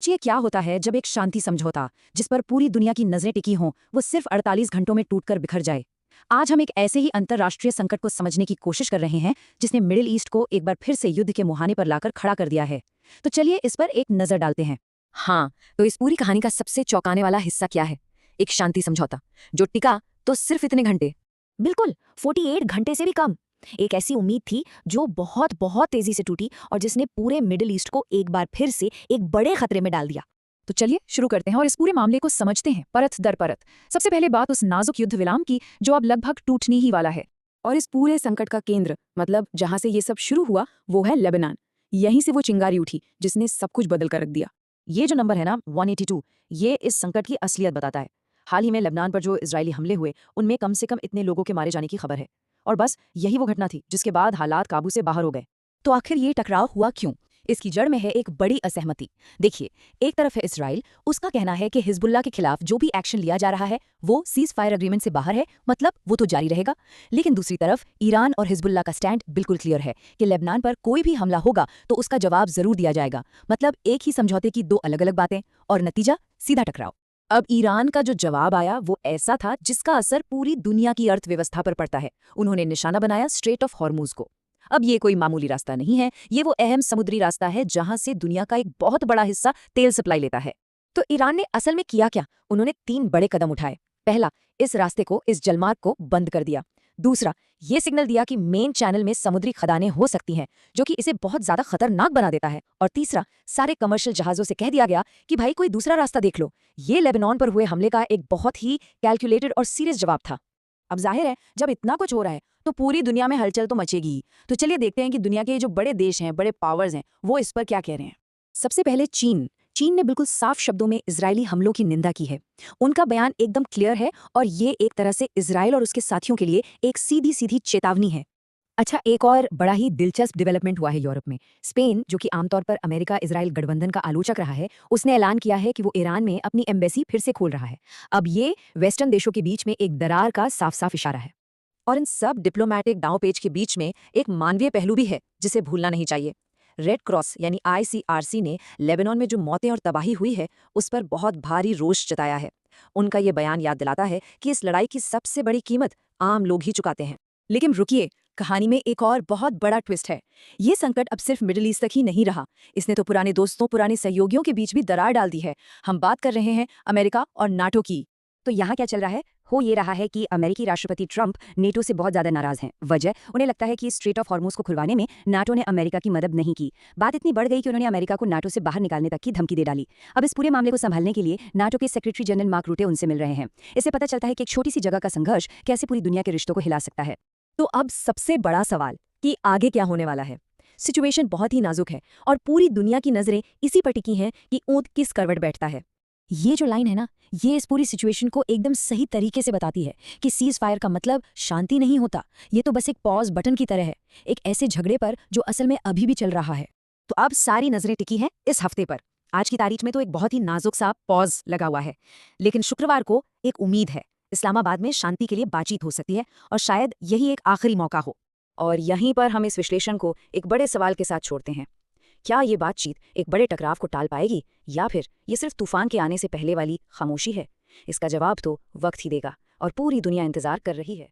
सोचिए क्या होता है जब एक शांति समझौता, जिस पर पूरी दुनिया की नजरें टिकी हों, वो सिर्फ 48 घंटों में टूटकर बिखर जाए। आज हम एक ऐसे ही अंतर्राष्ट्रीय संकट को समझने की कोशिश कर रहे हैं जिसने मिडिल ईस्ट को एक बार फिर से युद्ध के मुहाने पर लाकर खड़ा कर दिया है। तो चलिए इस पर एक नजर डालते हैं। हाँ, तो इस पूरी कहानी का सबसे चौंकाने वाला हिस्सा क्या है? एक शांति समझौता जो टिका तो सिर्फ इतने घंटे। बिल्कुल 48 घंटे से भी कम। एक ऐसी उम्मीद थी जो बहुत बहुत तेजी से टूटी और जिसने पूरे मिडिल ईस्ट को एक बार फिर से एक बड़े खतरे में डाल दिया। तो चलिए शुरू करते हैं और इस पूरे मामले को समझते हैं परत दर परत। सबसे पहले बात उस नाजुक युद्ध विराम की जो अब लगभग टूटने ही वाला है। और इस पूरे संकट का केंद्र, मतलब जहां से ये सब शुरू हुआ, वो है लेबनान। यहीं से वो चिंगारी उठी जिसने सब कुछ बदल कर रख दिया। ये जो नंबर है ना 182, ये इस संकट की असलियत बताता है। हाल ही में लेबनान पर जो इजरायली हमले हुए, उनमें कम से कम इतने लोगों के मारे जाने की खबर है। और बस यही वो घटना थी जिसके बाद हालात काबू से बाहर हो गए। तो आखिर ये टकराव हुआ क्यों? इसकी जड़ में है एक बड़ी असहमति। देखिए, एक तरफ है इसराइल, उसका कहना है कि हिजबुल्लाह के खिलाफ जो भी एक्शन लिया जा रहा है वो सीज फायर एग्रीमेंट से बाहर है, मतलब वो तो जारी रहेगा। लेकिन दूसरी तरफ ईरान और हिजबुल्लाह का स्टैंड बिल्कुल क्लियर है कि लेबनान पर कोई भी हमला होगा तो उसका जवाब जरूर दिया जाएगा। मतलब एक ही समझौते की दो अलग अलग बातें, और नतीजा सीधा टकराव। अब ईरान का जो जवाब आया वो ऐसा था जिसका असर पूरी दुनिया की अर्थव्यवस्था पर पड़ता है। उन्होंने निशाना बनाया स्ट्रेट ऑफ हॉर्मुज को। अब ये कोई मामूली रास्ता नहीं है, ये वो अहम समुद्री रास्ता है जहां से दुनिया का एक बहुत बड़ा हिस्सा तेल सप्लाई लेता है। तो ईरान ने असल में किया क्या? उन्होंने 3 बड़े कदम उठाए। पहला, इस रास्ते को, इस जलमार्ग को बंद कर दिया। दूसरा, ये सिग्नल दिया कि मेन चैनल में समुद्री खदानें हो सकती हैं, जो कि इसे बहुत ज्यादा खतरनाक बना देता है। और तीसरा, सारे कमर्शियल जहाजों से कह दिया गया कि भाई कोई दूसरा रास्ता देख लो। ये लेबनान पर हुए हमले का एक बहुत ही कैलकुलेटेड और सीरियस जवाब था। अब जाहिर है, जब इतना कुछ हो रहा है तो पूरी दुनिया में हलचल तो मचेगी ही। तो चलिए देखते हैं कि दुनिया के जो बड़े देश हैं, बड़े पावर्स हैं, वो इस पर क्या कह रहे हैं। सबसे पहले चीन ने बिल्कुल साफ शब्दों में इजरायली हमलों की निंदा की है। उनका बयान एकदम क्लियर है और ये एक तरह से इजरायल और उसके साथियों के लिए एक सीधी सीधी चेतावनी है। अच्छा, एक और बड़ा ही दिलचस्प डेवलपमेंट हुआ है यूरोप में। स्पेन, जो कि आमतौर पर अमेरिका इजरायल गठबंधन का आलोचक रहा है, उसने ऐलान किया है कि वो ईरान में अपनी एम्बेसी फिर से खोल रहा है। अब ये वेस्टर्न देशों के बीच में एक दरार का साफ साफ इशारा है। और इन सब डिप्लोमैटिक दांवपेच के बीच में एक मानवीय पहलू भी है जिसे भूलना नहीं चाहिए। रेड क्रॉस यानी ICRC ने लेबनान में जो मौतें और तबाही हुई है उस पर बहुत भारी रोष जताया है। उनका ये बयान याद दिलाता है कि इस लड़ाई की सबसे बड़ी कीमत आम लोग ही चुकाते हैं। लेकिन रुकिए, कहानी में एक और बहुत बड़ा ट्विस्ट है। ये संकट अब सिर्फ मिडिल ईस्ट तक ही नहीं रहा, इसने तो पुराने दोस्तों, पुराने सहयोगियों के बीच भी दरार डाल दी है। हम बात कर रहे हैं अमेरिका और नाटो की। तो यहाँ क्या चल रहा है? हो ये रहा है कि अमेरिकी राष्ट्रपति ट्रंप नेटो से बहुत ज्यादा नाराज हैं। वजह, उन्हें लगता है कि स्ट्रेट ऑफ हॉर्मुज को खुलवाने में नाटो ने अमेरिका की मदद नहीं की। बात इतनी बढ़ गई कि उन्होंने अमेरिका को नाटो से बाहर निकालने तक की धमकी दे डाली। अब इस पूरे मामले को संभालने के लिए नाटो के सेक्रेटरी जनरल मार्क रूटे उनसे मिल रहे हैं। इससे पता चलता है कि एक छोटी सी जगह का संघर्ष कैसे पूरी दुनिया के रिश्तों को हिला सकता है। तो अब सबसे बड़ा सवाल कि आगे क्या होने वाला है। सिचुएशन बहुत ही नाजुक है और पूरी दुनिया की नजरें इसी पर टिकी हैं कि ऊंट किस करवट बैठता है। ये जो लाइन है ना, ये इस पूरी सिचुएशन को एकदम सही तरीके से बताती है कि सीज फायर का मतलब शांति नहीं होता। ये तो बस एक पॉज बटन की तरह है, एक ऐसे झगड़े पर जो असल में अभी भी चल रहा है। तो अब सारी नजरें टिकी हैं इस हफ्ते पर। आज की तारीख में तो एक बहुत ही नाजुक सा पॉज लगा हुआ है, लेकिन शुक्रवार को एक उम्मीद है। इस्लामाबाद में शांति के लिए बातचीत हो सकती है और शायद यही एक आखिरी मौका हो। और यहीं पर हम इस विश्लेषण को एक बड़े सवाल के साथ छोड़ते हैं। क्या ये बातचीत एक बड़े टकराव को टाल पाएगी, या फिर ये सिर्फ तूफान के आने से पहले वाली खामोशी है? इसका जवाब तो वक्त ही देगा और पूरी दुनिया इंतजार कर रही है।